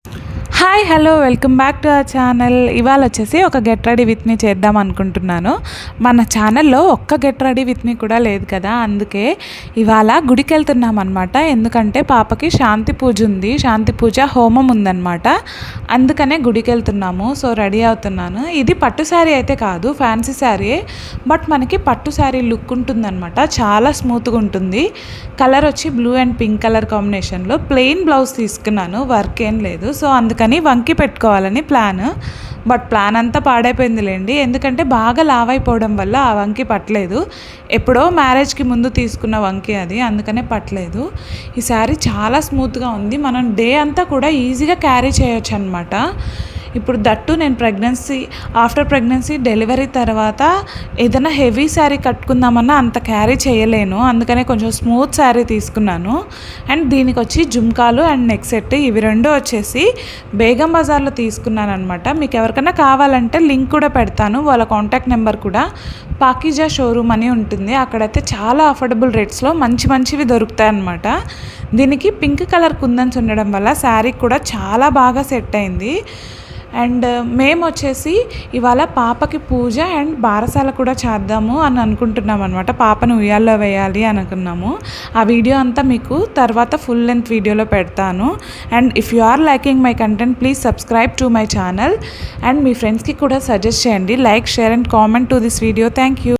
Hi hello welcome back to our channel. ఇవాళ వచ్చేసి ఒక గెట్ రెడీ విత్ మీ చేద్దాం అనుకుంటున్నాను. మన ఛానల్లో ఒక్క గెట్ రెడీ విత్ మీ కూడా లేదు కదా, అందుకే ఇవాళ గుడికి వెళ్తున్నాం అనమాట. ఎందుకంటే పాపకి శాంతి పూజ ఉంది, శాంతి పూజ హోమం ఉందన్నమాట. అందుకనే గుడికి వెళ్తున్నాము. సో రెడీ అవుతున్నాను. ఇది పట్టు శారీ అయితే కాదు, ఫ్యాన్సీ శారీ, బట్ మనకి పట్టు శారీ లుక్ ఉంటుందన్నమాట. చాలా స్మూత్గా ఉంటుంది. కలర్ వచ్చి బ్లూ అండ్ పింక్ కలర్ కాంబినేషన్లో ప్లెయిన్ బ్లౌజ్ తీసుకున్నాను, వర్క్ ఏం లేదు. సో అందుకని వంకి పెట్టుకోవాలని ప్లాన్, బట్ ప్లాన్ అంతా పాడైపోయిందిలేండి. ఎందుకంటే బాగా లావ్ అయిపోవడం వల్ల ఆ వంకి పట్టలేదు. ఎప్పుడో మ్యారేజ్కి ముందు తీసుకున్న వంకి అది, అందుకనే పట్టలేదు. ఈ శారీ చాలా స్మూత్గా ఉంది. మనం డే అంతా కూడా ఈజీగా క్యారీ చేయొచ్చు అనమాట. ఇప్పుడు దట్టు నేను ఆఫ్టర్ ప్రెగ్నెన్సీ డెలివరీ తర్వాత ఏదైనా హెవీ శారీ కట్టుకుందామన్నా అంత క్యారీ చేయలేను. అందుకనే కొంచెం స్మూత్ శారీ తీసుకున్నాను. అండ్ దీనికి వచ్చి జుమ్కాలు అండ్ నెక్ సెట్, ఇవి రెండు వచ్చేసి బేగం బజార్లో తీసుకున్నాను అనమాట. మీకు ఎవరికైనా కావాలంటే లింక్ కూడా పెడతాను, వాళ్ళ కాంటాక్ట్ నెంబర్ కూడా. పాకిజా షోరూమ్ అని ఉంటుంది, అక్కడైతే చాలా అఫోర్డబుల్ రేట్స్లో మంచివి దొరుకుతాయి అన్నమాట. దీనికి పింక్ కలర్ కుందన్స్ ఉండడం వల్ల శారీ కూడా చాలా బాగా సెట్ అయింది. అండ్ మేము వచ్చేసి ఇవాళ పాపకి పూజ అండ్ బారసాల కూడా చేద్దాము అని అనుకుంటున్నాం అనమాట. పాపను ఉయ్యాల్లో వేయాలి అనుకున్నాము. ఆ వీడియో అంతా మీకు తర్వాత ఫుల్ లెంత్ వీడియోలో పెడతాను. And if you are liking my content, please subscribe to my channel. And మీ ఫ్రెండ్స్కి కూడా సజెస్ట్ చేయండి. Like, share and comment to this video. Thank you.